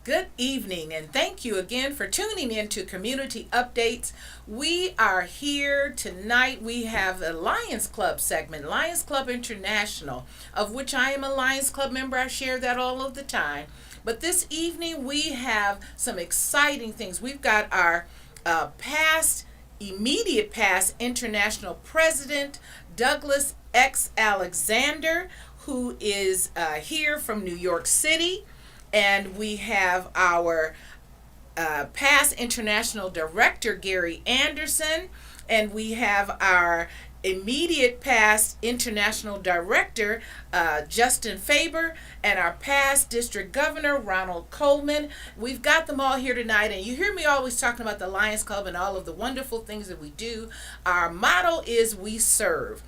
Good evening, and thank you again for tuning in to Community Updates. We are here tonight. We have a Lions Club segment, Lions Club International, of which I am a Lions Club member. I share that all of the time. But this evening, we have some exciting things. We've got our immediate past international president, Douglas X. Alexander, who is here from New York City. And we have our past international director, Gary Anderson. And we have our immediate past international director, Justin Faber, and our past district governor, Ronald Coleman. We've got them all here tonight. And you hear me always talking about the Lions Club and all of the wonderful things that we do. Our motto is we serve.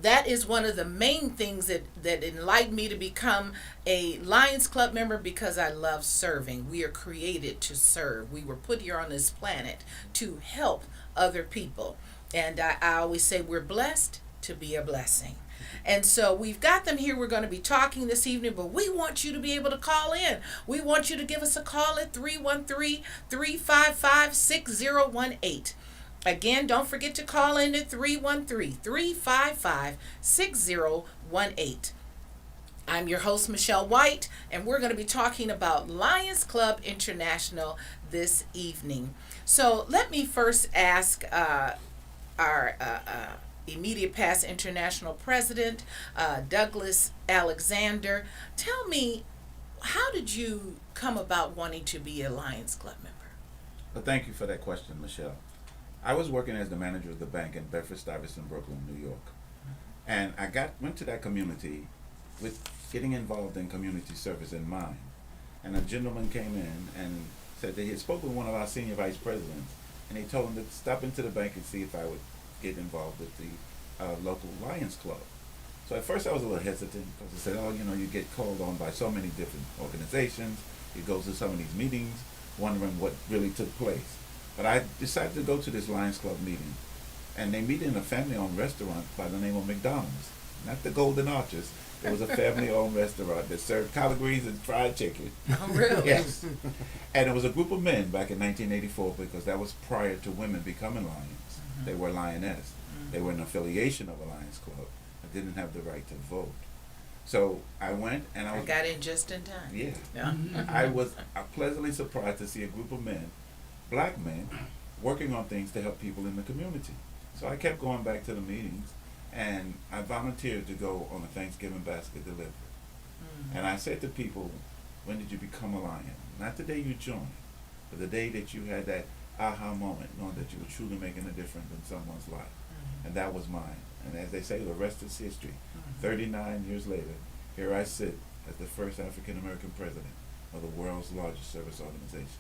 That is one of the main things that enlightened me to become a Lions Club member, because I love serving. We are created to serve. We were put here on this planet to help other people. And I always say we're blessed to be a blessing. And so we've got them here. We're going to be talking this evening, but we want you to be able to call in. We want you to give us a call at 313-355-6018. Again, don't forget to call in at 313-355-6018. I'm your host, Michelle White, and we're going to be talking about Lions Club International this evening. So let me first ask our immediate past international president, Douglas Alexander. Tell me, how did you come about wanting to be a Lions Club member? Well, thank you for that question, Michelle. I was working as the manager of the bank in Bedford-Stuyvesant, Brooklyn, New York. And I went to that community with getting involved in community service in mind. And a gentleman came in and said that he had spoken with one of our senior vice presidents, and he told him to stop into the bank and see if I would get involved with the local Lions Club. So at first I was a little hesitant, because I said, you get called on by so many different organizations. You go to some of these meetings wondering what really took place. But I decided to go to this Lions Club meeting, and they meet in a family-owned restaurant by the name of McDonald's. Not the Golden Arches. It was a family-owned restaurant that served collard greens and fried chicken. Oh, really? Yes. And it was a group of men back in 1984, because that was prior to women becoming Lions. Mm-hmm. They were Lioness. Mm-hmm. They were an affiliation of a Lions Club, but didn't have the right to vote. So I went, and I got in just in time. Yeah. I was pleasantly surprised to see a group of men, black men, working on things to help people in the community. So I kept going back to the meetings, and I volunteered to go on a Thanksgiving basket delivery. Mm-hmm. And I said to people, when did you become a Lion? Not the day you joined, but the day that you had that aha moment, knowing that you were truly making a difference in someone's life. Mm-hmm. And that was mine. And as they say, the rest is history. Mm-hmm. 39 years later, here I sit as the first African American president of the world's largest service organization.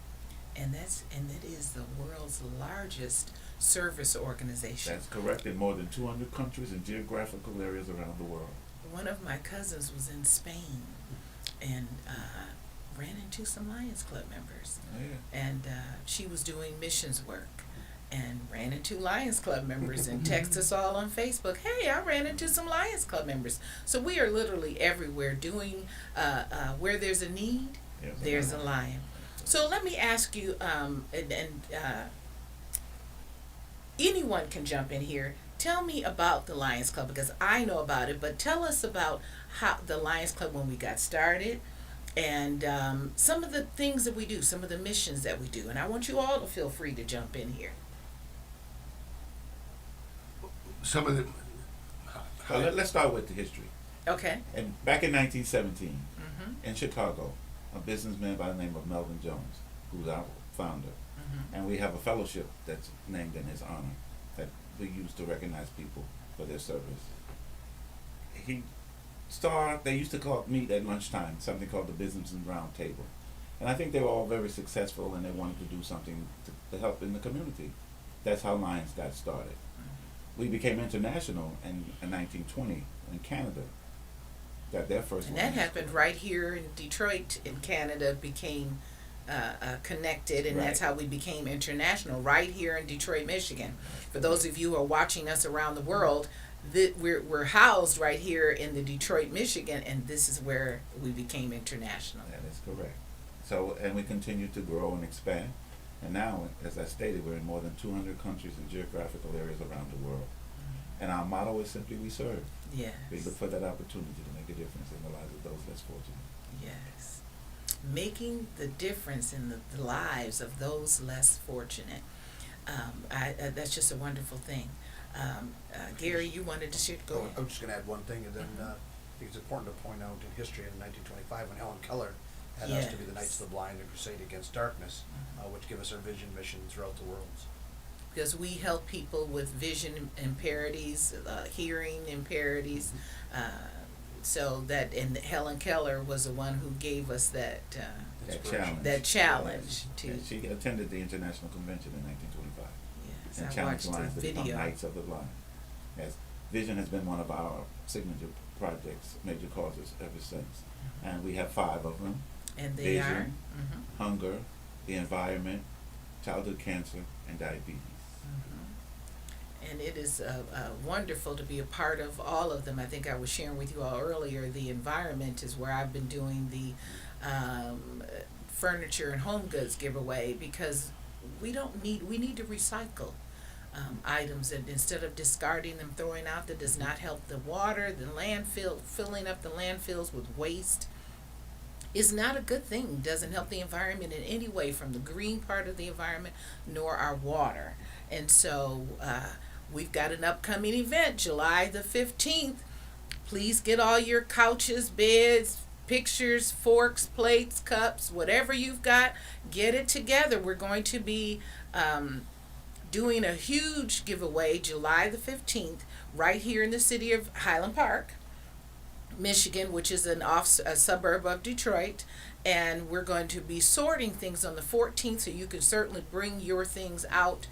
And it is the world's largest service organization. That's correct, in more than 200 countries and geographical areas around the world. One of my cousins was in Spain and ran into some Lions Club members. Oh, yeah. And she was doing missions work and ran into Lions Club members and texted us all on Facebook, hey, I ran into some Lions Club members. So we are literally everywhere doing, where there's a need, there's a lion. So let me ask you, anyone can jump in here. Tell me about the Lions Club, because I know about it, but tell us about how the Lions Club, when we got started, and some of the things that we do, some of the missions that we do. And I want you all to feel free to jump in here. Some of the... let's start with the history. Okay. And back in 1917, mm-hmm. in Chicago, a businessman by the name of Melvin Jones, who's our founder, mm-hmm. and we have a fellowship that's named in his honor that we use to recognize people for their service. They used to meet at lunchtime, something called the Business and Round Table. And I think they were all very successful, and they wanted to do something to help in the community. That's how Lions got started. Mm-hmm. We became international in 1920 in Canada. Got their first. And that happened right here in Detroit, in Canada, became connected, and that's how we became international, right here in Detroit, Michigan. For those of you who are watching us around the world, we're housed right here in the Detroit, Michigan, and this is where we became international. That is correct. So, and we continue to grow and expand. And now, as I stated, we're in more than 200 countries and geographical areas around the world. And our motto is simply, we serve. Yes. We look for that opportunity to make a difference in the lives of those less fortunate. Yes. Making the difference in the lives of those less fortunate. That's just a wonderful thing. Gary, you wanted to share? Go ahead. I'm just going to add one thing, and then I think it's important to point out in history in 1925 when Helen Keller had us to be the Knights of the Blind and Crusade Against Darkness, which give us our vision mission throughout the world. Because we help people with vision impairments, hearing impairments, so that, and Helen Keller was the one who gave us that challenge to. And she attended the International Convention in 1925. Yes, and I challenged watched Lions the to become video. Knights of the Blind. Yes, vision has been one of our signature projects, major causes ever since, and we have 5 of them. And they vision, are hunger, the environment, childhood cancer, and diabetes. And it is wonderful to be a part of all of them. I think I was sharing with you all earlier, the environment is where I've been doing the furniture and home goods giveaway, because we need to recycle items, and instead of discarding them, throwing out, that does not help the water, the landfill, filling up the landfills with waste is not a good thing. Doesn't help the environment in any way, from the green part of the environment nor our water. And so we've got an upcoming event, July the 15th. Please get all your couches, beds, pictures, forks, plates, cups, whatever you've got, get it together. We're going to be doing a huge giveaway July the 15th right here in the city of Highland Park, Michigan, which is a suburb of Detroit. And we're going to be sorting things on the 14th, so you can certainly bring your things out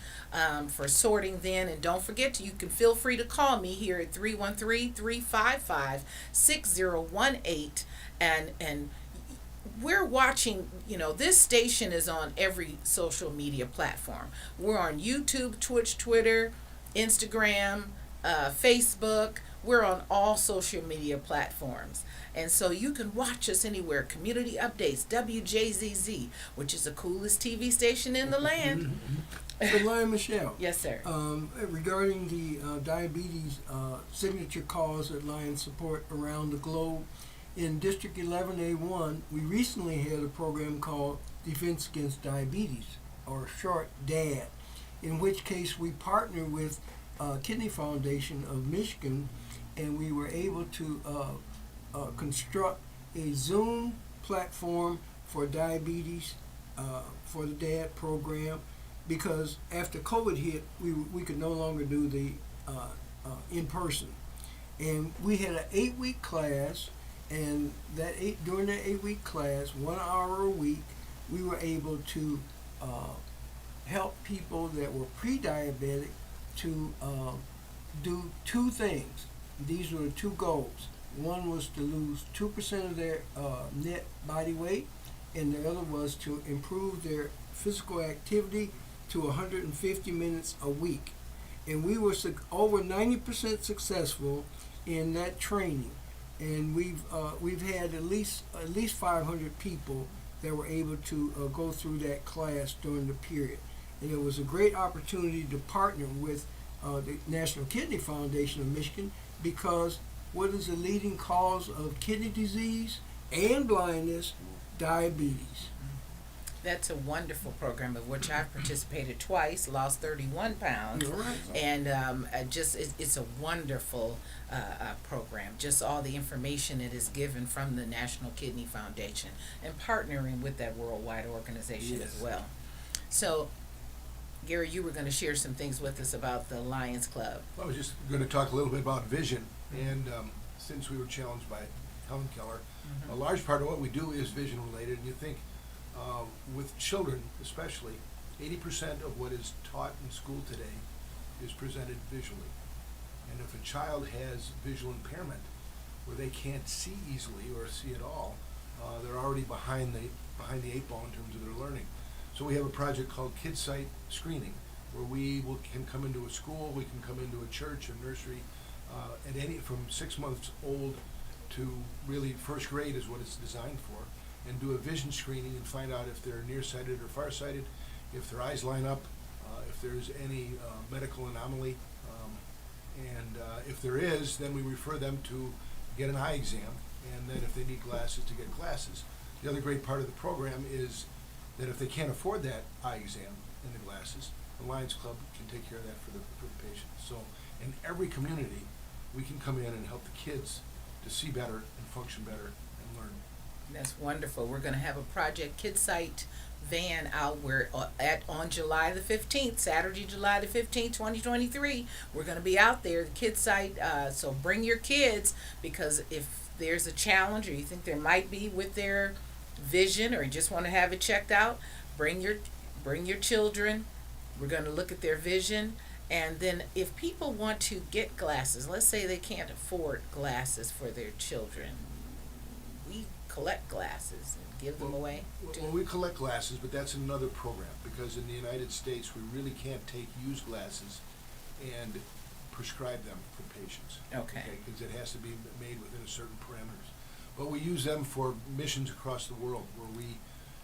for sorting then. And don't forget, you can feel free to call me here at 313-355-6018. And we're watching, this station is on every social media platform. We're on YouTube, Twitch, Twitter, Instagram, Facebook. We're on all social media platforms. And so you can watch us anywhere. Community Updates, WJZZ, which is the coolest TV station in the land. So, Lion Michelle. Yes, sir. Regarding the diabetes signature cause that Lions support around the globe, in District 11A1, we recently had a program called Defense Against Diabetes, or short DAD, in which case we partnered with Kidney Foundation of Michigan, and we were able to construct a Zoom platform for diabetes for the DAD program, because after COVID hit, we could no longer do the in person, and we had an 8-week class, and during that 8-week class, 1 hour a week, we were able to help people that were pre-diabetic to do 2 things. These were the 2 goals. One was to lose 2% of their net body weight, and the other was to improve their physical activity to 150 minutes a week. And we were over 90% successful in that training. And we've had at least 500 people that were able to go through that class during the period. And it was a great opportunity to partner with the National Kidney Foundation of Michigan, because what is the leading cause of kidney disease and blindness? Diabetes. That's a wonderful program, of which I've participated twice, lost 31 pounds. You're right. And it's a wonderful program. Just all the information it is given from the National Kidney Foundation, and partnering with that worldwide organization as well. So, Gary, you were going to share some things with us about the Lions Club. I was just going to talk a little bit about vision, and since we were challenged by Helen Keller, a large part of what we do is vision related, and you think with children especially, 80% of what is taught in school today is presented visually. And if a child has visual impairment where they can't see easily or see at all, they're already behind the 8 ball in terms of their learning. So we have a project called Kids Sight Screening, where can come into a school, we can come into a church, a nursery, from 6 months old to really first grade is what it's designed for. and do a vision screening and find out if they're nearsighted or farsighted, if their eyes line up, if there's any medical anomaly, and if there is, then we refer them to get an eye exam, and then if they need glasses, to get glasses. The other great part of the program is that if they can't afford that eye exam and the glasses, the Lions Club can take care of that for the patient. So in every community, we can come in and help the kids to see better and function better and learn. That's wonderful. We're going to have a Project KidSight van out where on July the 15th, Saturday, July the 15th, 2023. We're going to be out there, the KidSight. So bring your kids, because if there's a challenge or you think there might be with their vision, or you just want to have it checked out, bring your children. We're going to look at their vision. And then if people want to get glasses, let's say they can't afford glasses for their children, we collect glasses and give them away. Well, we collect glasses, but that's another program, because in the United States, we really can't take used glasses and prescribe them for patients. Okay. Because it has to be made within a certain parameters. But we use them for missions across the world, where we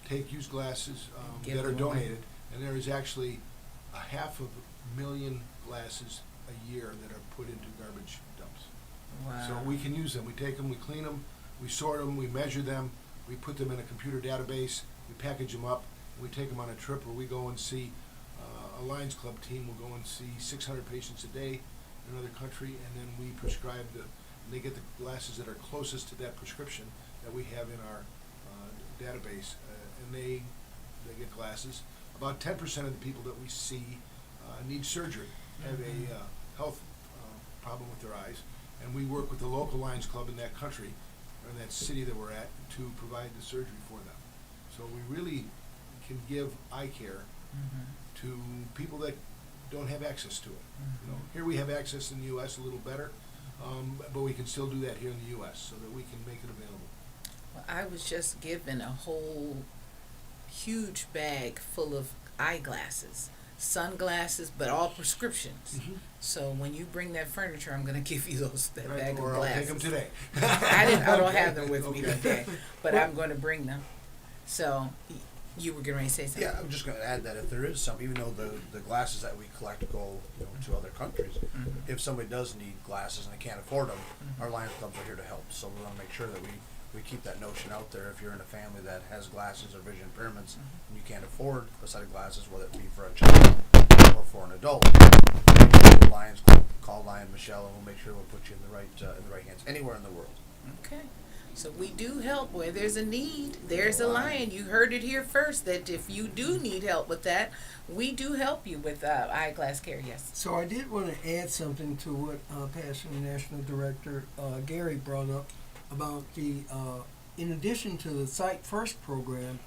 take used glasses Give that are them away. donated, and there is actually 500,000 glasses a year that are put into garbage dumps. Wow. So we can use them. We take them, we clean them, we sort them, we measure them, we put them in a computer database, we package them up, we take them on a trip where we go and see a Lions Club team will go and see 600 patients a day in another country, and then we prescribe they get the glasses that are closest to that prescription that we have in our database, and they get glasses. About 10% of the people that we see need surgery, have a health problem with their eyes, and we work with the local Lions Club in that country, or in that city that we're at, to provide the surgery for them. So we really can give eye care to people that don't have access to it. You know, here we have access in the U.S. a little better, but we can still do that here in the U.S. so that we can make it available. Well, I was just given a whole huge bag full of eyeglasses, sunglasses, but all prescriptions. So when you bring that furniture, I'm going to give you that Right, bag or of I'll glasses. take them today. I don't have them with me Okay. today, but I'm going to bring them. So you were getting ready to say something? Yeah, I'm just going to add that if there is some, even though the glasses that we collect go to other countries, if somebody does need glasses and they can't afford them, our Lions Clubs are here to help. So we want to make sure that we keep that notion out there. If you're in a family that has glasses or vision impairments and you can't afford a set of glasses, whether it be for a child or for an adult, the Lions Club, call Lion Michelle, and we'll make sure we'll put you in the right hands anywhere in the world. Okay. So we do help where there's a need. There's a lion. You heard it here first, that if you do need help with that, we do help you with eyeglass care, yes. So I did want to add something to what past National Director Gary brought up about the, in addition to the Sight First program,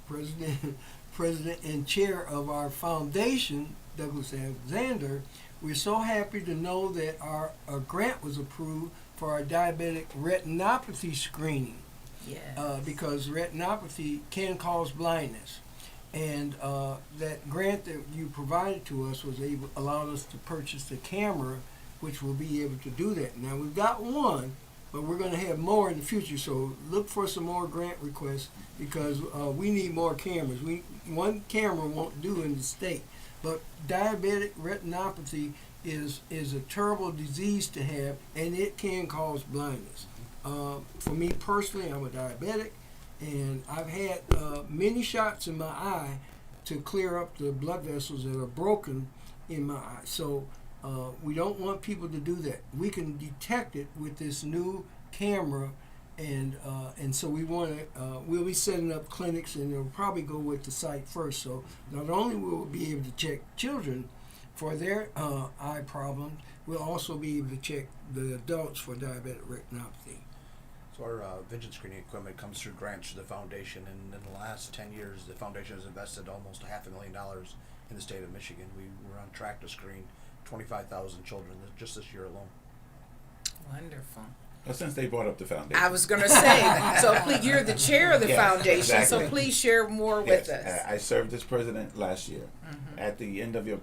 President and Chair of our foundation, Douglas Alexander, we're so happy to know that our grant was approved for our diabetic retinopathy screening. Yes. Because retinopathy can cause blindness. And that grant that you provided to us allowed us to purchase the camera, which will be able to do that. Now we've got one, but we're going to have more in the future. So look for some more grant requests, because we need more cameras. One camera won't do in the state. But diabetic retinopathy is a terrible disease to have, and it can cause blindness. For me personally, I'm a diabetic, and I've had many shots in my eye to clear up the blood vessels that are broken in my eye. So we don't want people to do that. We can detect it with this new camera, and so we want to. We'll be setting up clinics, and it'll probably go with the Sight First. So not only will we be able to check children for their eye problems, we'll also be able to check the adults for diabetic retinopathy. So our vision screening equipment comes through grants to the foundation, and in the last 10 years, the foundation has invested almost $500,000 in the state of Michigan. We're on track to screen 25,000 children just this year alone. Wonderful. Well, since they brought up the foundation. I was going to say, so please, you're the chair of the Yes, foundation, exactly. so please share more with us. I served as president last year. At the end of your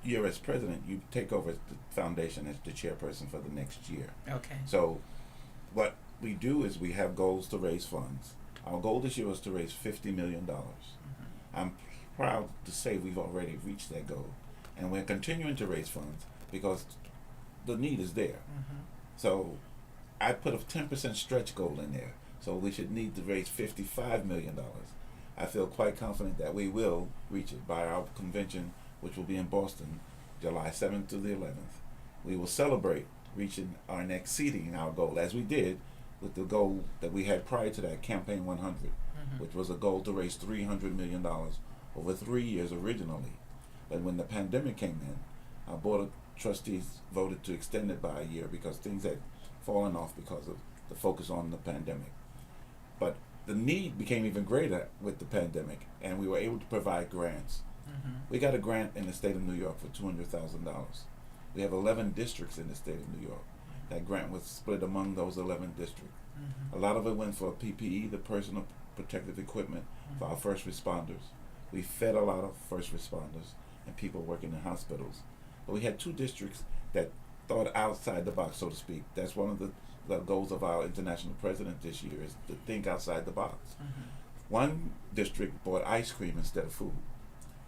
year as president, you take over the foundation as the chairperson for the next year. Okay. So what we do is we have goals to raise funds. Our goal this year was to raise $50 million. I'm proud to say we've already reached that goal, and we're continuing to raise funds because the need is there. So I put a 10% stretch goal in there, so we should need to raise $55 million. I feel quite confident that we will reach it by our convention, which will be in Boston, July 7th to the 11th. We will celebrate reaching our and exceeding our goal, as we did with the goal that we had prior to that, Campaign 100, which was a goal to raise $300 million over 3 years originally. But when the pandemic came in, our Board of Trustees voted to extend it by a year because things had fallen off because of the focus on the pandemic. But the need became even greater with the pandemic, and we were able to provide grants. We got a grant in the state of New York for $200,000. We have 11 districts in the state of New York. That grant was split among those 11 districts. A lot of it went for PPE, the personal protective equipment for our first responders. We fed a lot of first responders and people working in hospitals. But we had 2 districts that thought outside the box, so to speak. That's one of the goals of our international president this year, is to think outside the box. One district bought ice cream instead of food,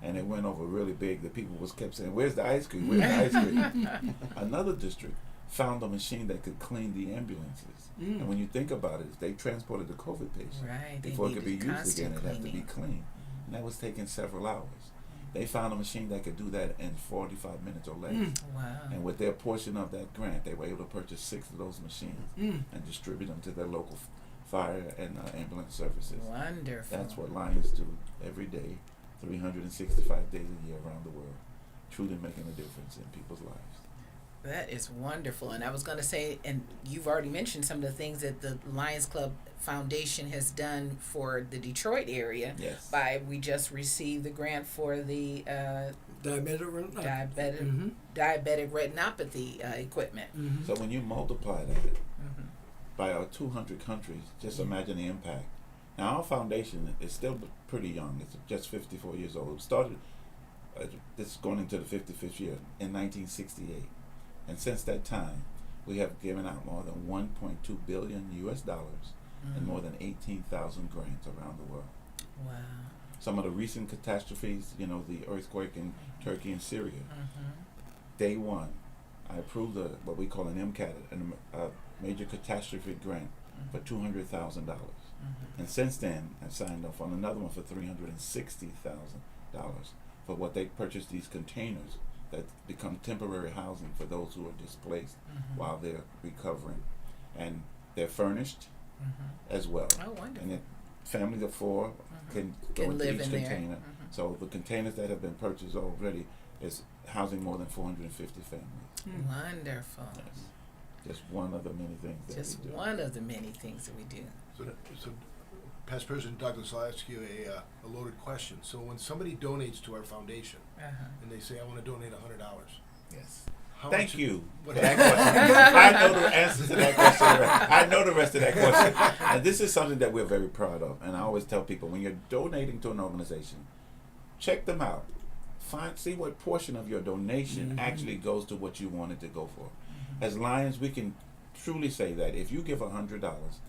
and it went over really big. The people kept saying, "Where's the ice cream? Where's the ice cream?" Another district found a machine that could clean the ambulances. And when you think about it, they transported the COVID patient. Before it could be used again, it had to be cleaned. And that was taking several hours. They found a machine that could do that in 45 minutes or less. Wow. And with their portion of that grant, they were able to purchase 6 of those machines and distribute them to their local fire and ambulance services. Wonderful. That's what Lions do every day, 365 days a year around the world, truly making a difference in people's lives. That is wonderful. And I was going to say, and you've already mentioned some of the things that the Lions Club Foundation has done for the Detroit area. Yes. We just received the grant for the Diabetic diabetic retinopathy equipment. So when you multiply that by our 200 countries, just imagine the impact. Now our foundation is still pretty young. It's just 54 years old. It started, this is going into the 55th year, in 1968. And since that time, we have given out more than $1.2 billion US and more than 18,000 grants around the world. Wow. Some of the recent catastrophes, the earthquake in Turkey and Syria. Day one, I approved what we call an MCAT, a major catastrophe grant for $200,000. And since then, I've signed off on another one for $360,000 for what they purchased, these containers that become temporary housing for those who are displaced while they're recovering. And they're furnished as well. Oh, wonderful. And families of 4 can go Can into live each in there. container. So the containers that have been purchased already is housing more than 450 families. Wonderful. Yes. Just one of the many things that Just we do. one of the many things that we do. So Past President Douglas, I'll ask you a loaded question. So when somebody donates to our foundation and they say, "I want to donate $100," Yes. how Thank much- you what- for that question. I know the answer to that question. I know the rest of that question. And this is something that we're very proud of. And I always tell people, when you're donating to an organization, check them out. See what portion of your donation actually goes to what you want it to go for. As Lions, we can truly say that if you give $100,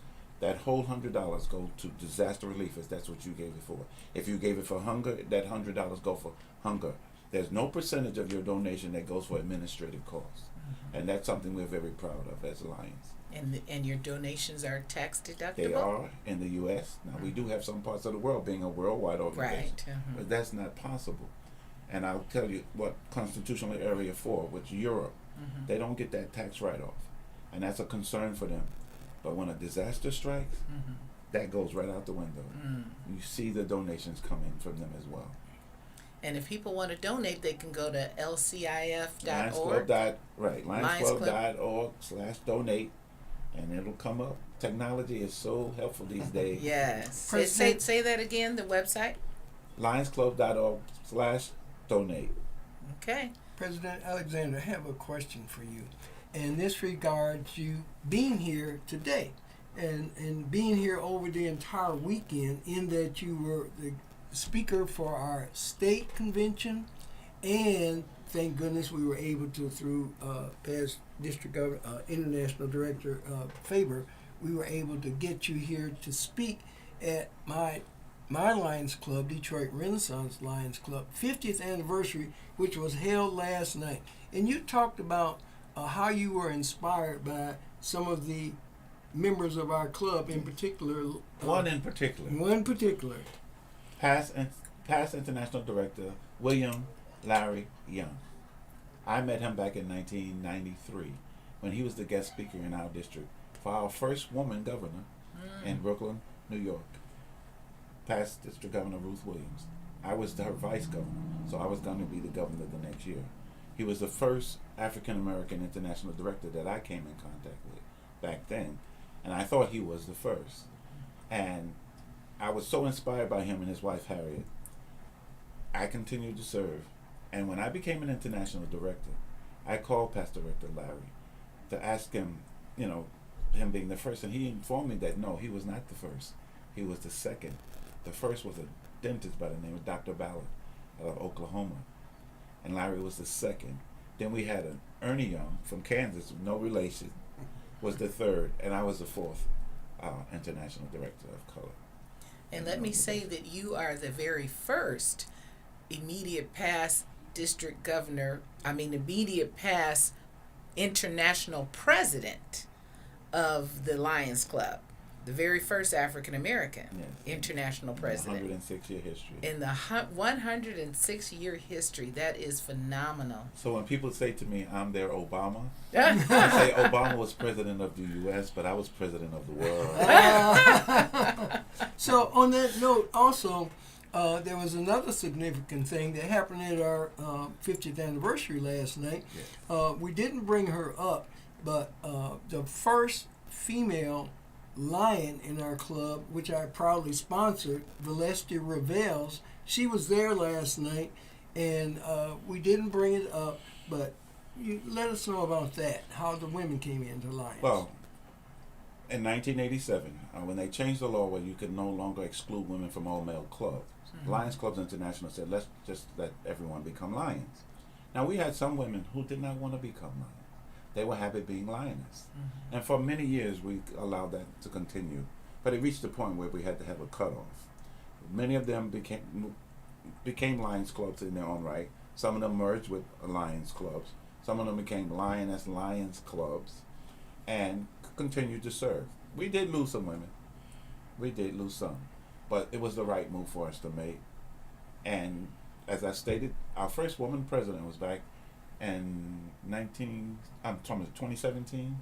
that whole $100 goes to disaster relief, if that's what you gave it for. If you gave it for hunger, that $100 go for hunger. There's no percentage of your donation that goes for administrative costs. And that's something we're very proud of as Lions. And your donations are tax deductible? They are in the U.S. Now, we do have some parts of the world being a worldwide organization. Right. But that's not possible. And I'll tell you what Constitutional Area 4, which Europe, they don't get that tax write-off. And that's a concern for them. But when a disaster strikes, that goes right out the window. You see the donations come in from them as well. And if people want to donate, they can go to lcif.org. Lionsclub.org/donate, and it'll come up. Technology is so helpful these days. Yes. President- Say that again, the website. Lionsclub.org/donate. Okay. President Alexander, I have a question for you. And this regards you being here today and being here over the entire weekend, in that you were the speaker for our state convention, and thank goodness we were able to, through past district governor, international director Faber, we were able to get you here to speak at my Lions Club, Detroit Renaissance Lions Club, 50th anniversary, which was held last night. And you talked about how you were inspired by some of the members of our club, in particular. One in particular. One particular. Past international director William Larry Young. I met him back in 1993 when he was the guest speaker in our district for our first woman governor in Brooklyn, New York. Past District Governor Ruth Williams. I was her vice governor, so I was going to be the governor the next year. He was the first African American international director that I came in contact with back then, and I thought he was the first. And I was so inspired by him and his wife Harriet. I continued to serve, and when I became an international director, I called past Director Larry to ask him, him being the first, and he informed me that no, he was not the first. He was the second. The first was a dentist by the name of Dr. Ballard out of Oklahoma, and Larry was the second. Then we had an Ernie Young from Kansas, no relation, was the third, and I was the fourth international director of color. And let me say that you are the very first immediate past international president of the Lions Club. The very first African American international president. 106-year history. In the 106-year history. That is phenomenal. So when people say to me, I'm their Obama, I say Obama was president of the U.S., but I was president of the world. So on that note, also, there was another significant thing that happened at our 50th anniversary last night. Yes. We didn't bring her up, but the first female lion in our club, which I proudly sponsored, Valestia Revels, she was there last night, and we didn't bring it up, but you let us know about that, how the women came into Lions. Well, in 1987, when they changed the law where you could no longer exclude women from all male clubs, Lions Clubs International said, let's just let everyone become lions. Now, we had some women who did not want to become lions. They were happy being lioness. And for many years, we allowed that to continue. But it reached a point where we had to have a cutoff. Many of them became Lions Clubs in their own right. Some of them merged with Lions Clubs. Some of them became Lioness Lions Clubs and continued to serve. We did lose some women. We did lose some. But it was the right move for us to make. And as I stated, our first woman president was back in 2017.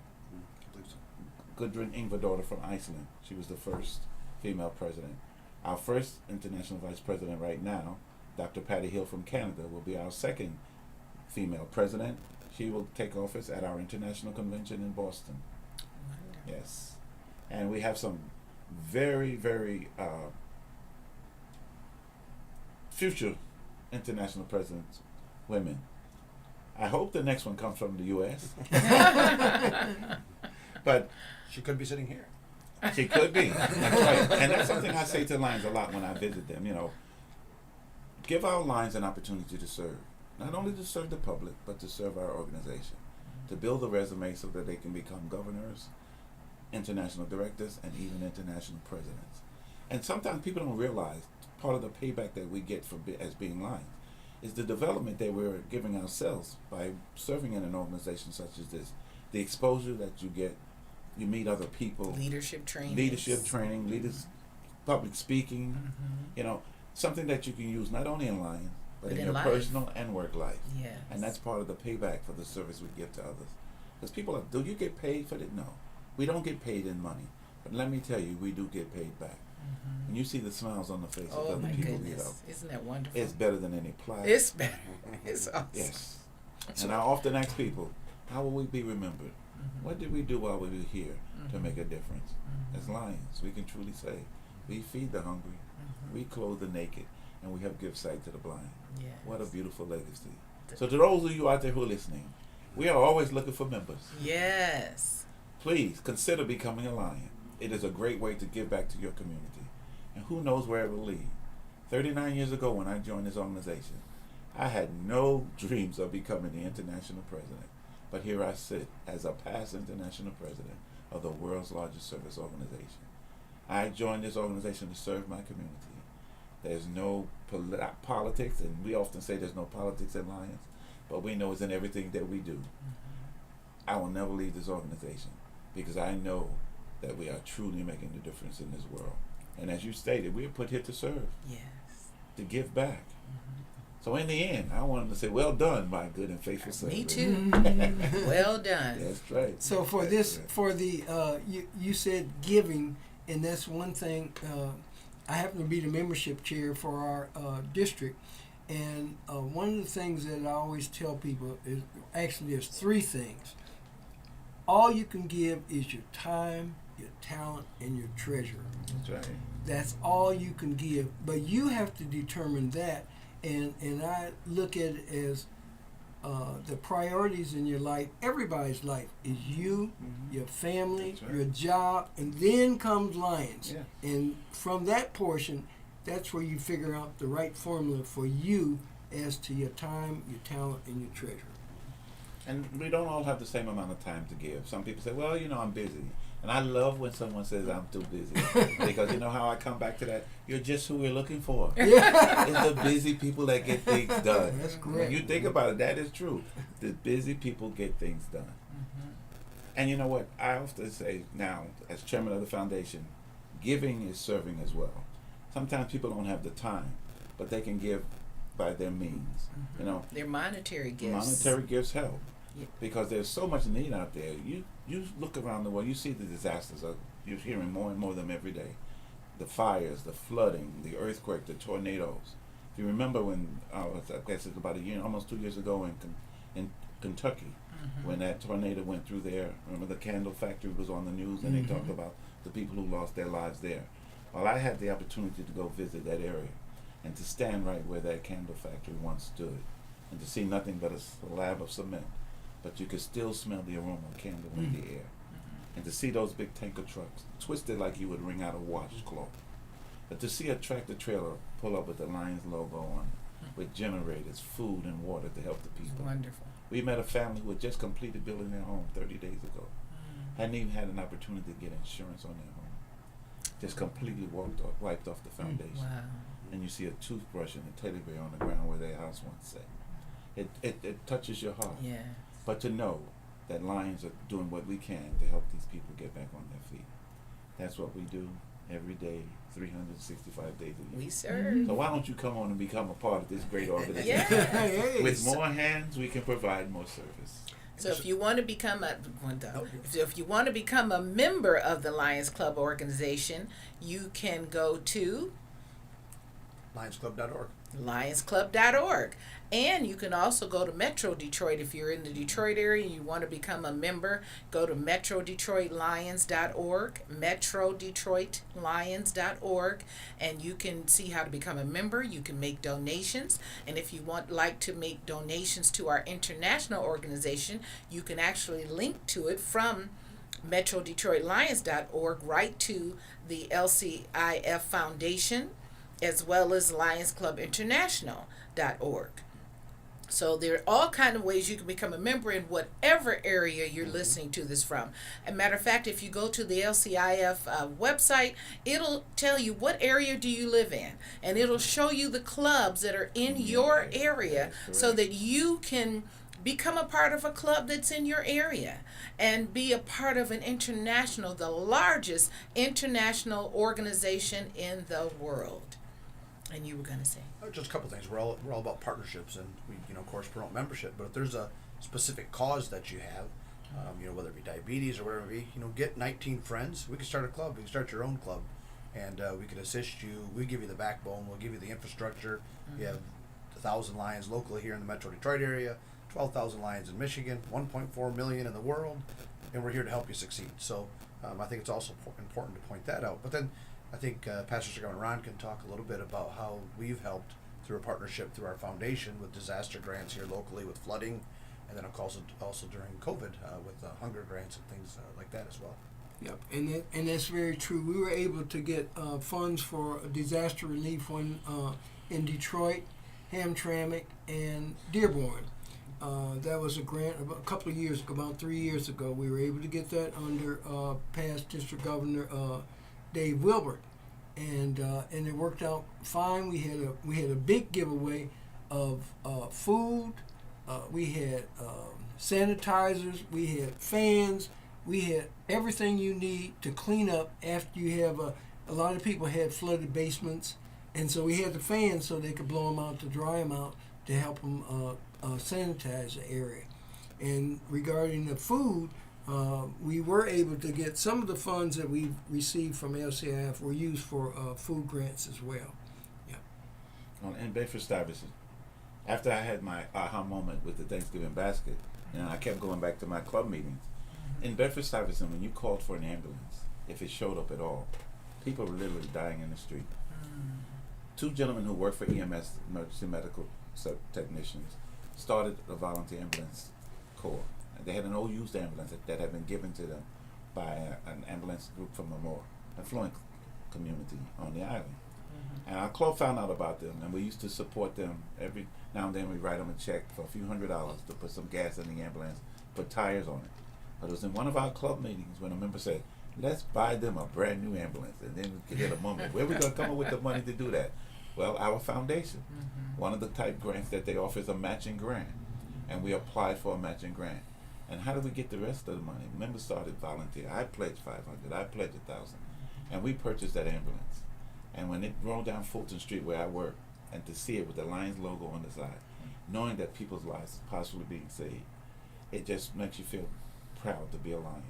Gudrun Ingvadóttir from Iceland. She was the first female president. Our first international vice president right now, Dr. Patty Hill from Canada, will be our second female president. She will take office at our international convention in Boston. Yes. And we have some very, very future international presidents, women. I hope the next one comes from the U.S. But She could be sitting here. she could be. That's right. And that's something I say to Lions a lot when I visit them. Give our Lions an opportunity to serve. Not only to serve the public, but to serve our organization. To build a resume so that they can become governors, international directors, and even international presidents. And sometimes people don't realize part of the payback that we get as being Lions is the development that we're giving ourselves by serving in an organization such as this. The exposure that you get, you meet other people. Leadership training, public speaking, something that you can use not only in Lions, but in your life. personal and work life. Yes. And that's part of the payback for the service we give to others. Because people are, do you get paid for it? No. We don't get paid in money. But let me tell you, we do get paid back. And you see the smiles on the faces Oh of the my people, goodness. Isn't that wonderful? It's better than any plaque. It's better. It's awesome. Yes. And I often ask people, how will we be remembered? What did we do while we were here to make a difference? As Lions, we can truly say, we feed the hungry, we clothe the naked, and we help give sight to the blind. Yes. What a beautiful legacy. So to those of you out there who are listening, we are always looking for members. Yes. Please consider becoming a Lion. It is a great way to give back to your community. And who knows where it will lead. 39 years ago when I joined this organization, I had no dreams of becoming the international president. But here I sit as a past international president of the world's largest service organization. I joined this organization to serve my community. There's no politics, and we often say there's no politics in Lions, but we know it's in everything that we do. I will never leave this organization because I know that we are truly making the difference in this world. And as you stated, we are put here to serve, Yes. to give back. So in the end, I wanted to say, well done, my good and faithful servant. Me too. Well done. That's right. So for That's this, right. for the you said giving, and that's one thing. I happen to be the membership chair for our district, and one of the things that I always tell people is actually there's three things. All you can give is your time, your talent, and your treasure. That's right. That's all you can give, but you have to determine that. And I look at it as the priorities in your life. Everybody's life is you, your family, That's right. your job, and then comes Lions. Yeah. And from that portion, that's where you figure out the right formula for you as to your time, your talent, and your treasure. And we don't all have the same amount of time to give. Some people say, well, I'm busy. And I love when someone says I'm too busy. Because you know how I come back to that? You're just who we're looking for. It's the busy people that get things done. That's When correct. you think about it, that is true. The busy people get things done. And you know what? I often say now, as chairman of the foundation, giving is serving as well. Sometimes people don't have the time, but they can give by their means. Their monetary gifts. Monetary gifts help. Yeah. Because there's so much need out there. You look around the world, you see the disasters. You're hearing more and more of them every day. The fires, the flooding, the earthquake, the tornadoes. If you remember when, I guess it's about a year, almost 2 years ago in Kentucky, when that tornado went through there. Remember the candle factory was on the news, and they talked about the people who lost their lives there. Well, I had the opportunity to go visit that area and to stand right where that candle factory once stood and to see nothing but a slab of cement. But you could still smell the aroma of candle in the air. And to see those big tanker trucks twisted like you would wring out a washcloth. But to see a tractor trailer pull up with the Lions logo on it, with generators, food, and water to help the people. Wonderful. We met a family who had just completed building their home 30 days ago. Hadn't even had an opportunity to get insurance on their home. Just completely wiped off the foundation. Wow. And you see a toothbrush and a teddy bear on the ground where their house once sat. It touches your heart. Yeah. But to know that Lions are doing what we can to help these people get back on their feet. That's what we do every day, 365 days a year. We serve. So why don't you come on and become a part of this great organization? Yeah. With more hands, we can provide more service. So if you want to become if you want to become a member of the Lions Club organization, you can go to LionsClub.org. lionsclub.org. And you can also go to Metro Detroit. If you're in the Detroit area and you want to become a member, go to metrodetroitlions.org, metrodetroitlions.org, and you can see how to become a member. You can make donations. And if you like to make donations to our international organization, you can actually link to it from metrodetroitlions.org right to the LCIF Foundation, as well as lionsclubinternational.org. So there are all kind of ways you can become a member in whatever area you're listening to this from. As a matter of fact, if you go to the LCIF website, it'll tell you what area do you live in, and it'll show you the clubs that are in your area so that you can become a part of a club that's in your area and be a part of an international, the largest international organization in the world. And you were going to say? Just a couple things. We're all about partnerships, and we, of course, promote membership. But if there's a specific cause that you have, whether it be diabetes or whatever it be, get 19 friends. We can start a club. We can start your own club, and we can assist you. We give you the backbone. We'll give you the infrastructure. You have 1,000 Lions locally here in the Metro Detroit area, 12,000 Lions in Michigan, 1.4 million in the world, and we're here to help you succeed. So I think it's also important to point that out. But then I think Pastor Cigar and Ron can talk a little bit about how we've helped through a partnership through our foundation with disaster grants here locally with flooding, and then also during COVID with hunger grants and things like that as well. Yep, and that's very true. We were able to get funds for disaster relief in Detroit, Hamtramck, and Dearborn. That was a grant a couple of years ago, about 3 years ago. We were able to get that under past District Governor Dave Wilbert, and it worked out fine. We had a big giveaway of food. We had sanitizers. We had fans. We had everything you need to clean up after you have a lot of people had flooded basements, and so we had the fans so they could blow them out to dry them out to help them sanitize the area. And regarding the food, we were able to get some of the funds that we received from LCIF were used for food grants as well. Yeah. Well, in Bedford-Stuyvesant, after I had my aha moment with the Thanksgiving basket, and I kept going back to my club meetings, in Bedford-Stuyvesant, when you called for an ambulance, if it showed up at all, people were literally dying in the street. 2 gentlemen who work for EMS, emergency medical technicians, started a volunteer ambulance corps. And they had an old used ambulance that had been given to them by an ambulance group from a more affluent community on the island. And our club found out about them, and we used to support them. Every now and then we write them a check for a few $100s to put some gas in the ambulance, put tires on it. But it was in one of our club meetings when a member said, let's buy them a brand new ambulance. And then we hit a moment. Where are we going to come up with the money to do that? Well, our foundation. One of the type grants that they offer is a matching grant. And we applied for a matching grant. And how did we get the rest of the money? Members started volunteer. I pledged $500. I pledged $1,000. And we purchased that ambulance. And when it rolled down Fulton Street where I work, and to see it with the Lions logo on the side, knowing that people's lives are possibly being saved, it just makes you feel proud to be a Lion.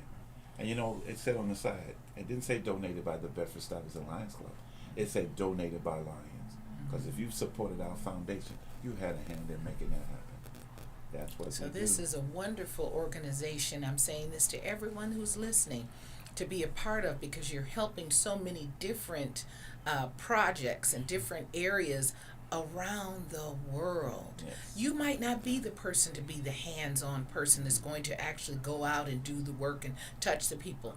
And you know, it said on the side, it didn't say donated by the Bedford-Stuyvesant Lions Club. It said donated by Lions. Because if you supported our foundation, you had a hand in making that happen. That's what So we this do. is a wonderful organization. I'm saying this to everyone who's listening to be a part of, because you're helping so many different projects in different areas around the world. Yes. You might not be the person to be the hands-on person that's going to actually go out and do the work and touch the people.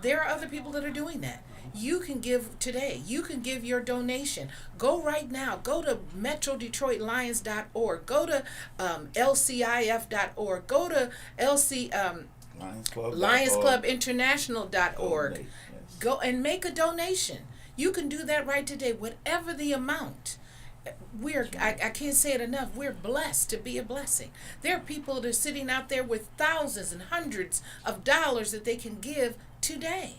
There are other people that are doing that. You can give today. You can give your donation. Go right now. Go to MetroDetroitLions.org. Go to LCIF.org. Go to LionsClubInternational.org. Donate, yes. Go and make a donation. You can do that right today, whatever the amount. I can't say it enough. We're blessed to be a blessing. There are people that are sitting out there with thousands and hundreds of dollars that they can give today.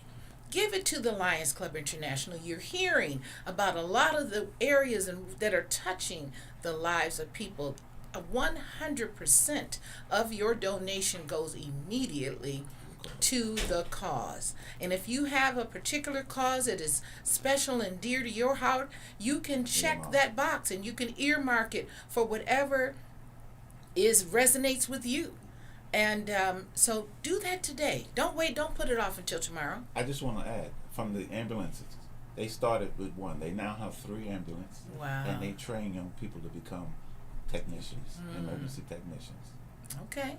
Give it to the Lions Club International. You're hearing about a lot of the areas that are touching the lives of people. 100% of your donation goes immediately to the cause. And if you have a particular cause that is special and dear to your heart, you can check that box and you can earmark it for whatever resonates with you. And so do that today. Don't wait. Don't put it off until tomorrow. I just want to add, from the ambulances, they started with 1. They now have 3 ambulances. Wow. And they train young people to become technicians, emergency technicians. Okay.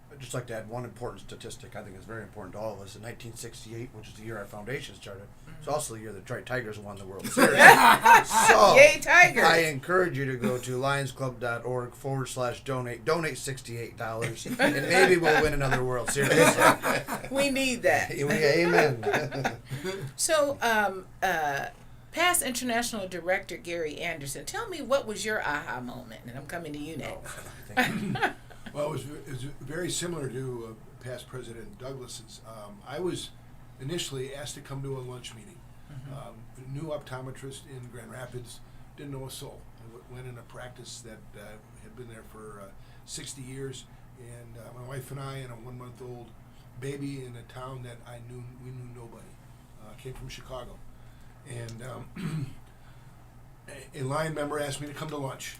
I'd just like to add one important statistic I think is very important to all of us. In 1968, which is the year our foundation started, it's also the year the Detroit Tigers won the World Series. So, Yay, Tigers! I encourage you to go to lionsclub.org/donate. Donate $68, and maybe we'll win another World Series. We need that. Amen. So, past international director Gary Anderson, tell me, what was your aha moment? And I'm coming to you next. Well, it was very similar to past President Douglas's. I was initially asked to come to a lunch meeting. New optometrist in Grand Rapids, didn't know a soul. I went in a practice that had been there for 60 years, and my wife and I and a 1-month-old baby in a town that we knew nobody. Came from Chicago, and a Lion member asked me to come to lunch.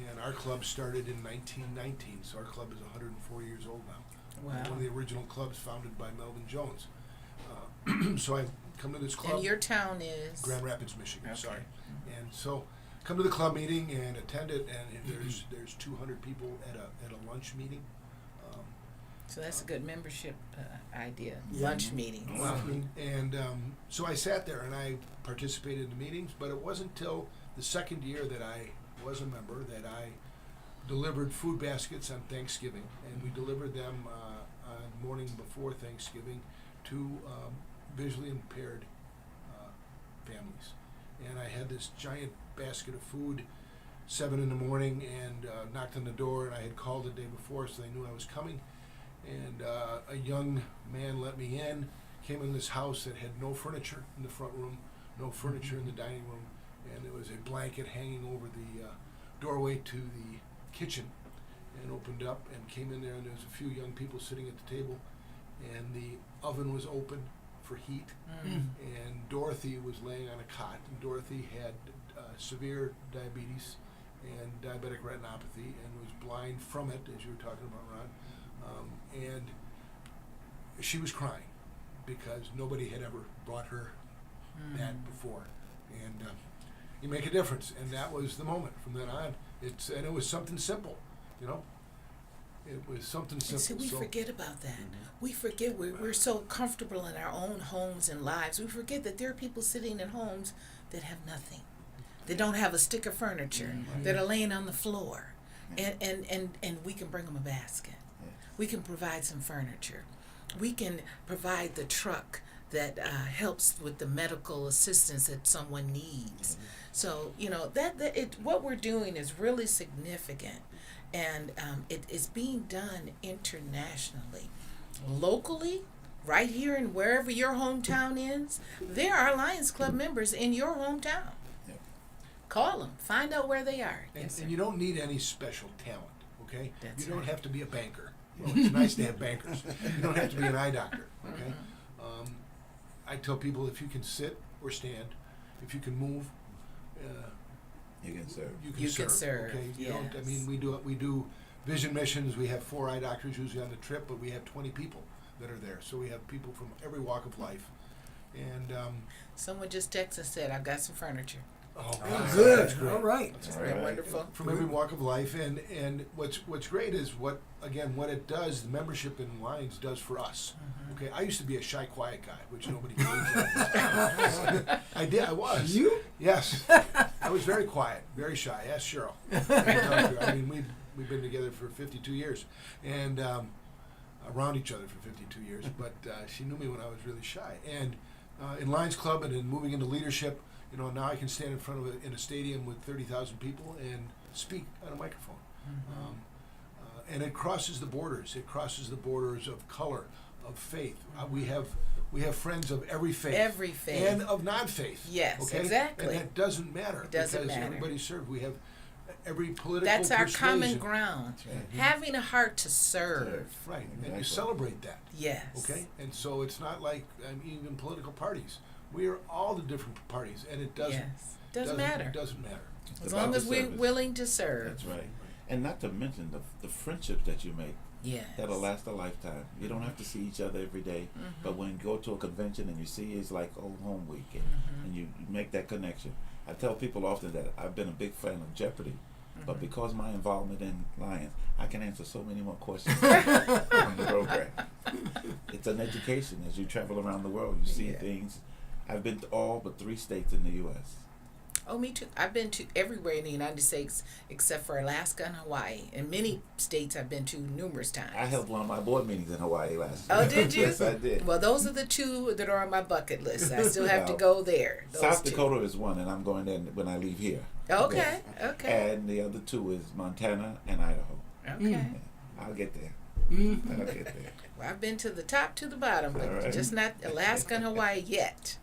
And our club started in 1919, so our club is 104 years old now. Wow. One of the original clubs founded by Melvin Jones. So I come to this club. And your town is? Grand Rapids, Michigan. Okay. Sorry. And so come to the club meeting and attend it, and there's 200 people at a lunch meeting. So that's a good membership idea. Lunch meeting. Wow. And so I sat there and I participated in the meetings, but it wasn't till the second year that I was a member that I delivered food baskets on Thanksgiving, and we delivered them on the morning before Thanksgiving to visually impaired families. And I had this giant basket of food, 7 in the morning, and knocked on the door, and I had called the day before, so they knew I was coming. And a young man let me in, came in this house that had no furniture in the front room, no furniture in the dining room, and there was a blanket hanging over the doorway to the kitchen, and opened up and came in there, and there was a few young people sitting at the table, and the oven was open for heat, and Dorothy was laying on a cot, and Dorothy had severe diabetes and diabetic retinopathy and was blind from it, as you were talking about, Ron. And she was crying because nobody had ever brought her that before. And you make a difference, and that was the moment. From then on, it was something simple, you know. It was something simple. And see, we forget about that. We forget we're so comfortable in our own homes and lives. We forget that there are people sitting in homes that have nothing. They don't have a stick of furniture. That are laying on the floor. And we can bring them a basket. We can provide some furniture. We can provide the truck that helps with the medical assistance that someone needs. So, you know, what we're doing is really significant. And it is being done internationally. Locally, right here and wherever your hometown is, there are Lions Club members in your hometown. Yep. Call them. Find out where they are. And you don't need any special talent, okay? That's you don't right. have to be a banker. Well, it's nice to have bankers. You don't have to be an eye doctor, okay? I tell people, if you can sit or stand, if you can move, You can serve. you can You serve. can serve, Okay, you don't. I yes. mean, we do vision missions. We have 4 eye doctors usually on the trip, but we have 20 people that are there. So we have people from every walk of life, and Someone just texted and said, I've got some furniture. that's Good. great. All right. That's All very right. wonderful. From every walk of life, and what's great is what it does. The membership in Lions does for us. Okay, I used to be a shy, quiet guy, which nobody believes. I did. I was. You? Yes, I was very quiet, very shy. Ask Cheryl. I mean, we've been together for 52 years, and around each other for 52 years. But she knew me when I was really shy. And in Lions Club and in moving into leadership, you know, now I can stand in front of in a stadium with 30,000 people and speak on a microphone. And it crosses the borders. It crosses the borders of color, of faith. We have friends of every faith. Every faith. And of non-faith. Yes, okay? exactly. And that doesn't matter. It doesn't because matter. everybody served. We have every political That's our common persuasion. ground. That's right. Having a heart to serve. Right, and Exactly. you celebrate that. Yes. Okay? And so it's not like even political parties. We are all the different parties, and it doesn't. Yes. Doesn't matter. It doesn't matter. It's As about long the as we're service. willing to serve. That's right. And not to mention the friendships that you make Yes. that'll last a lifetime. You don't have to see each other every day, but when you go to a convention and you see it's like old home week, and you make that connection. I tell people often that I've been a big fan of Jeopardy, but because my involvement in Lions, I can answer so many more questions on the program. It's an education as you travel around the world. You see Yeah. things. I've been to all but 3 states in the U.S. Oh, me too. I've been to everywhere in the United States except for Alaska and Hawaii. And many states I've been to numerous times. I held one of my board meetings in Hawaii last year. Oh, did you? Yes, I did. Well, those are the 2 that are on my bucket list. I still have to Well, go there. Those South 2. Dakota is one, and I'm going there when I leave here. Okay. Okay. And the other 2 is Montana and Idaho. Okay. I'll get there. Mm. I'll get there. Well, I've been to the top to the bottom, but All right. just not Alaska and Hawaii yet.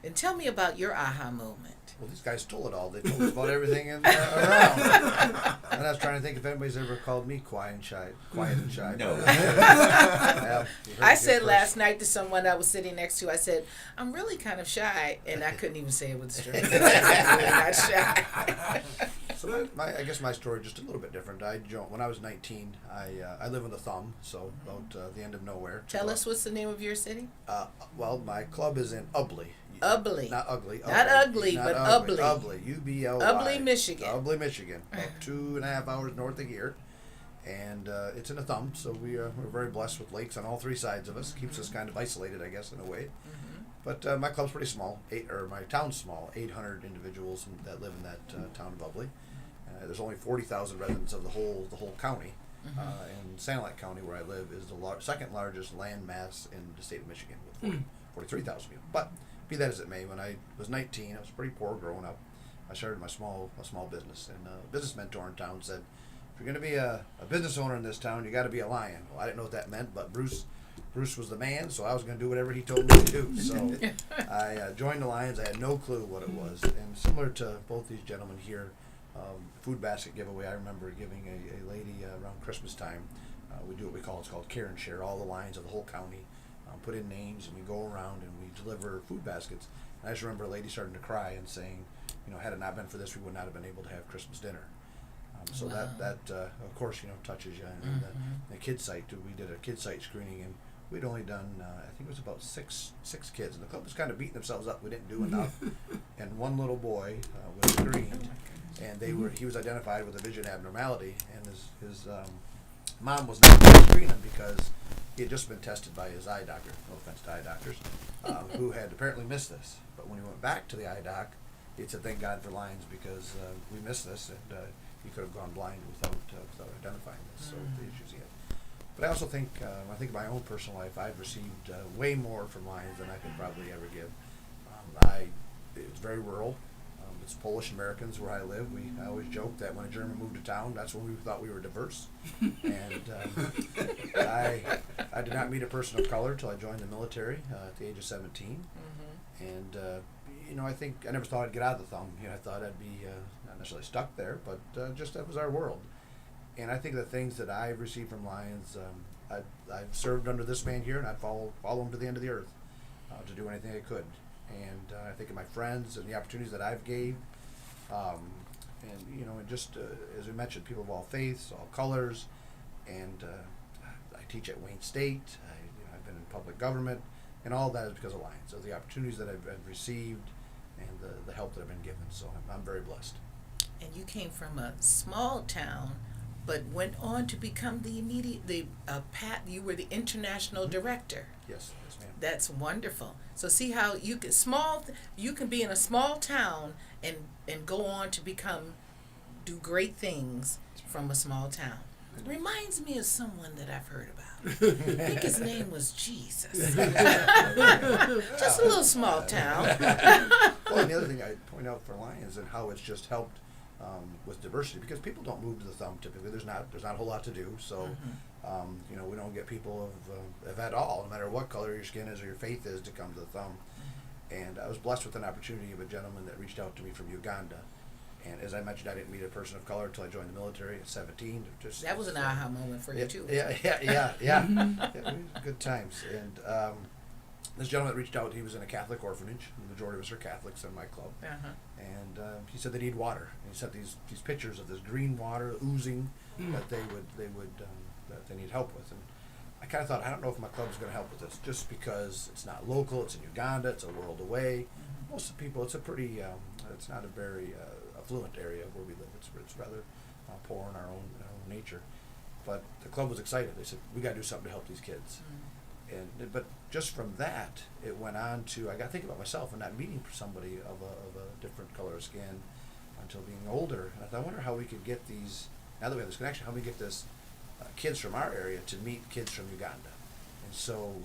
And tell me about your aha moment. Well, these guys stole it all. They told us about everything around. And I was trying to think if anybody's ever called me quiet and shy. No. Yeah, you heard I it said here last first. night to someone I was sitting next to, I said, I'm really kind of shy. And I couldn't even say it with strength. I'm really not shy. So I guess my story just a little bit different. When I was 19, I live in the Thumb, so about the end of nowhere. Tell us what's the name of your city? Well, my club is in Ubley. Ubley. Not ugly. Not ugly, but Ubley. Ubley. Ubly. Ubley, Michigan. Ubley, Michigan. About 2.5 hours north of here. And it's in the Thumb, so we're very blessed with lakes on all 3 sides of us. Keeps us kind of isolated, I guess, in a way. But my club's pretty small. My town's small. 800 individuals that live in that town of Ubley. There's only 40,000 residents of the whole county. And Sanilac County, where I live, is the second largest land mass in the state of Michigan with 43,000 people. But be that as it may, when I was 19, I was pretty poor growing up. I started a small business, and a business mentor in town said, "If you're going to be a business owner in this town, you got to be a lion." Well, I didn't know what that meant, but Bruce was the man, so I was going to do whatever he told me to do. So I joined the Lions. I had no clue what it was, and similar to both these gentlemen here, food basket giveaway. I remember giving a lady around Christmas time. We do what it's called care and share. All the Lions of the whole county put in names, and we go around and we deliver food baskets. And I just remember a lady starting to cry and saying, had it not been for this, we would not have been able to have Christmas dinner. So Wow. that of course, touches you. And the kids site, we did a kids site screening, and we'd only done, I think it was about six kids, and the club was kind of beating themselves up. We didn't do enough. And one little boy was screened, and he was identified with a vision abnormality, and his mom was not going to screen him because he had just been tested by his eye doctor. No offense to eye doctors, who had apparently missed this. But when he went back to the eye doc, he said, "Thank God for Lions, because we missed this, and he could have gone blind without identifying this." So the issues he had. But I also think, when I think of my own personal life, I've received way more from Lions than I could probably ever give. It's very rural. It's Polish Americans where I live. I always joke that when a German moved to town, that's when we thought we were diverse. And I did not meet a person of color till I joined the military at the age of 17. And I think I never thought I'd get out of the thumb. I thought I'd be not necessarily stuck there, but just that was our world. And I think the things that I've received from Lions, I've served under this man here, and I'd follow him to the end of the earth to do anything I could. And I think of my friends and the opportunities that I've gave, and just as we mentioned, people of all faiths, all colors, and I teach at Wayne State. I've been in public government, and all of that is because of Lions. So the opportunities that I've received, and the help that I've been given. So I'm very blessed. And you came from a small town, but went on to become you were the international director. Yes, ma'am. That's wonderful. So see how you can be in a small town and go on to do great things from a small town. Reminds me of someone that I've heard about. I think his name was Jesus. Just a little small town. Well, and the other thing I point out for Lions and how it's just helped with diversity, because people don't move to the thumb typically. There's not a whole lot to do. So, we don't get people of at all, no matter what color your skin is or your faith is, to come to the thumb. And I was blessed with an opportunity of a gentleman that reached out to me from Uganda. And as I mentioned, I didn't meet a person of color until I joined the military at 17. That was an aha moment for you too. Yeah. Good times. And this gentleman that reached out, he was in a Catholic orphanage. The majority of us are Catholics in my club. And he said they need water. And he sent these pictures of this green water oozing that they need help with. And I kind of thought, I don't know if my club is going to help with this, just because it's not local. It's in Uganda. It's a world away. Most of the people, it's a pretty, it's not a very affluent area where we live. It's rather poor in our own nature. But the club was excited. They said, we got to do something to help these kids. But just from that, it went on to, I got to think about myself and not meeting somebody of a different color of skin until being older. And I thought, I wonder how we could get these, now that we have this connection, how we get this kids from our area to meet kids from Uganda. And so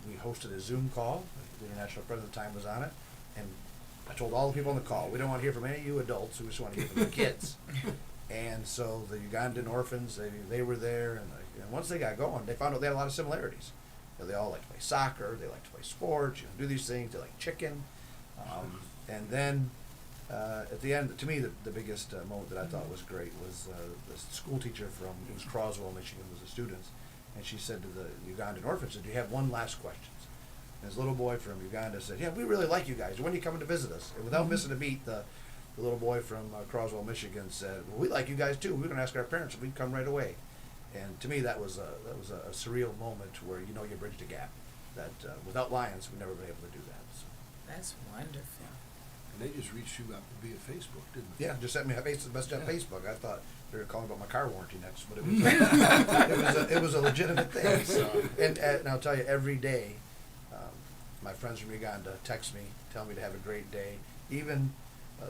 we hosted a Zoom call. The international president at the time was on it. And I told all the people on the call, we don't want to hear from any of you adults, we just want to hear from the kids. And so the Ugandan orphans, they were there, and once they got going, they found out they had a lot of similarities. They all like to play soccer, they like to play sports, do these things, they like chicken. And then at the end, to me, the biggest moment that I thought was great was the school teacher it was Croswell, Michigan, was the students, and she said to the Ugandan orphans, "Do you have one last question?" And this little boy from Uganda said, "Yeah, we really like you guys. When are you coming to visit us?" And without missing a beat, the little boy from Croswell, Michigan said, "Well, we like you guys too. We're going to ask our parents if we can come right away." And to me, that was a surreal moment where you bridged a gap that without Lions, we'd never been able to do that. So. That's wonderful. And they just reached you out via Facebook, didn't they? Yeah, just sent me a message on Facebook. I thought they were calling about my car warranty next, but it was a legitimate thing. So, and I'll tell you, every day, my friends from Uganda text me, tell me to have a great day. Even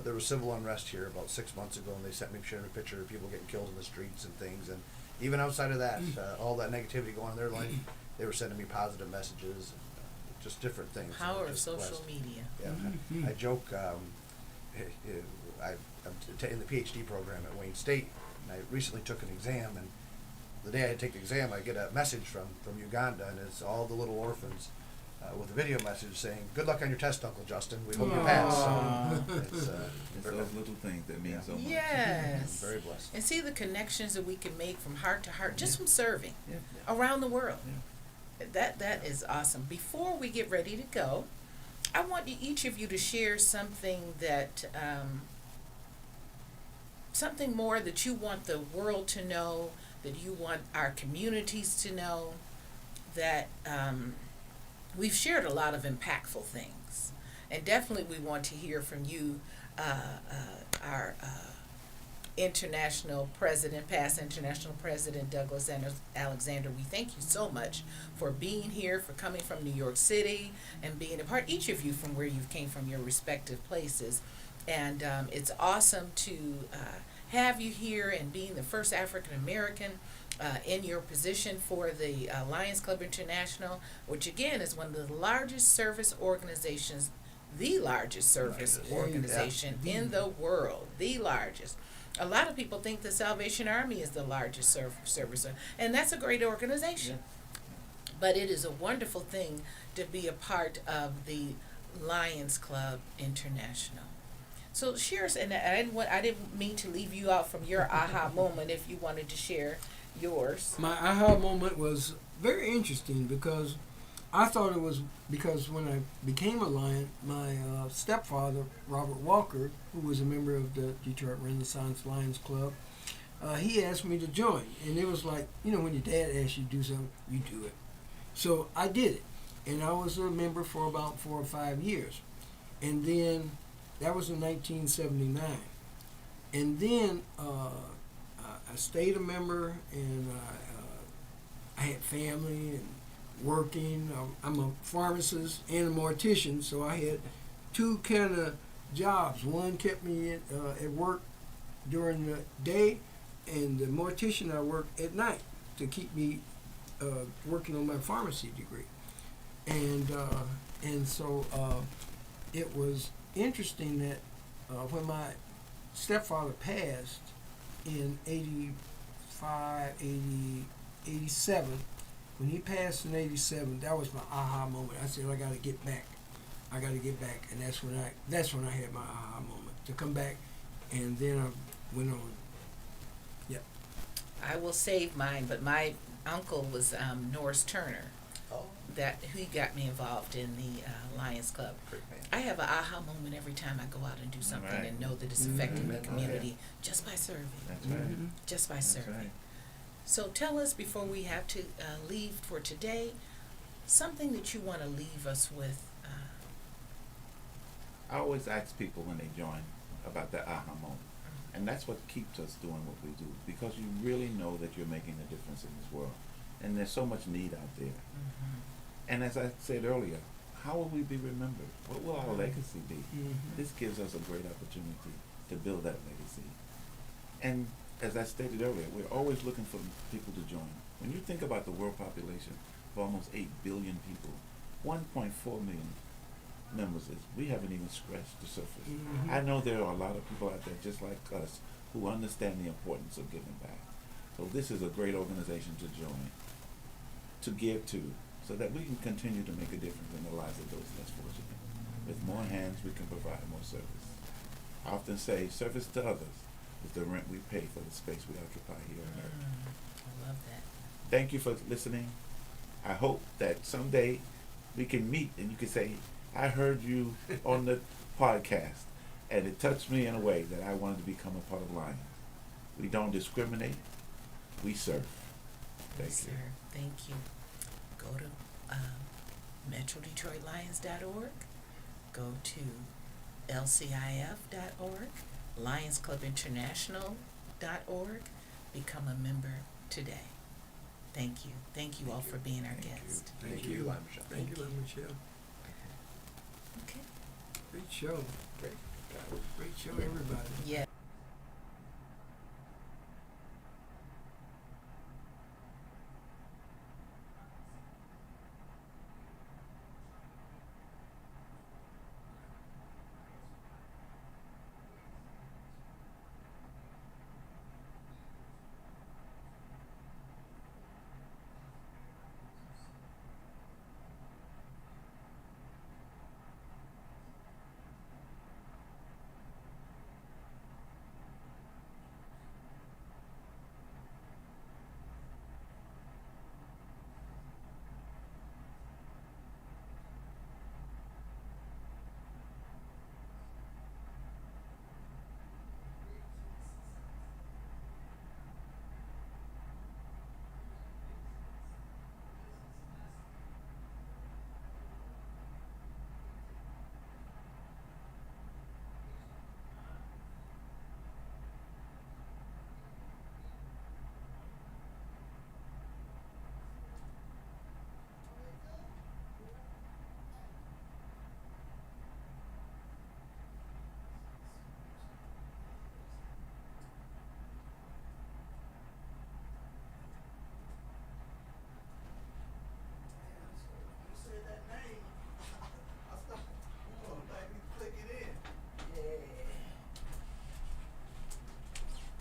there was civil unrest here about 6 months ago, and they sent me sharing a picture of people getting killed in the streets and things. And even outside of that, all that negativity going on in their life, they were sending me positive messages and just different things. And Power I'm of just social blessed. media. Yeah, I joke. I'm in the PhD program at Wayne State, and I recently took an exam. And the day I had to take the exam, I get a message from Uganda, and it's all the little orphans with a video message saying, "Good luck on your test, Uncle Justin. We hope you pass." So it's It's those little things that mean so much. Yes. I'm very blessed. And see the connections that we can make from heart to heart just from serving Yeah. around the world. That is awesome. Before we get ready to go, I want each of you to share something that something more that you want the world to know, that you want our communities to know, that we've shared a lot of impactful things. And definitely we want to hear from you, our international president, past international president Douglas Alexander. We thank you so much for being here, for coming from New York City and being a part, each of you from where you came from, your respective places. And it's awesome to have you here and being the first African American in your position for the Lions Club International, which again is one of the largest service organizations, the largest service organization in the world, the largest. A lot of people think the Salvation Army is the largest service, and that's a great organization. But it is a wonderful thing to be a part of the Lions Club International. So share, and I didn't mean to leave you out from your aha moment if you wanted to share yours. My aha moment was very interesting because I thought it was because when I became a Lion, my stepfather, Robert Walker, who was a member of the Detroit Renaissance Lions Club, he asked me to join. And it was like, you know, when your dad asks you to do something, you do it. So I did it. And I was a member for about 4 or 5 years. And then, that was in 1979. And then I stayed a member, and I had family and working. I'm a pharmacist and a mortician, so I had two kind of jobs. One kept me at work during the day, and the mortician I worked at night to keep me working on my pharmacy degree. And so it was interesting that when my stepfather passed in 87, when he passed in 87, that was my aha moment. I said, I got to get back. And that's when I had my aha moment, to come back. And then I went on. Yep. I will save mine, but my uncle was Norris Turner. Oh, That he got me involved in the Lions Club. great man. I have an aha moment every time I go out and do something Right. and know that it's affecting the Mhm. community just by serving. That's right. Just by That's serving. right. So tell us, before we have to leave for today, something that you want to leave us with. I always ask people when they join about their aha moment. And that's what keeps us doing what we do, because you really know that you're making a difference in this world. And there's so much need out there. And as I said earlier, how will we be remembered? What will our legacy be? This gives us a great opportunity to build that legacy. And as I stated earlier, we're always looking for people to join. When you think about the world population of almost 8 billion people, 1.4 million members, we haven't even scratched the surface. I know there are a lot of people out there just like us who understand the importance of giving back. So this is a great organization to join, to give to, so that we can continue to make a difference in the lives of those less fortunate. With more hands, we can provide more service. I often say service to others is the rent we pay for the space we occupy here on earth. I love that. Thank you for listening. I hope that someday we can meet and you can say, I heard you on the podcast, and it touched me in a way that I wanted to become a part of Lions. We don't discriminate, we serve. Thank Yes, you. sir. Thank you. Go to MetroDetroitLions.org. Go to LCIF.org, LionsClubInternational.org. Become a member today. Thank you. Thank you all for being our Thank you. guest. Thank you, Michelle. Thank you, Michelle. Okay. Great show. Great. Great show, everybody. Yeah.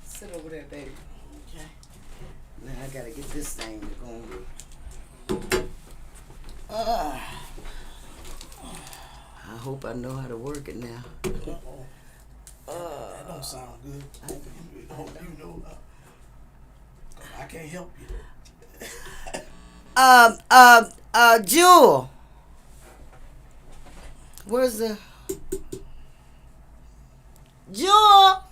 Sit over there, baby. Okay. Now I gotta get this thing going. I hope I know how to work it now. That don't sound good. I hope you know. I can't help you. Jewel. Where's the Jewel?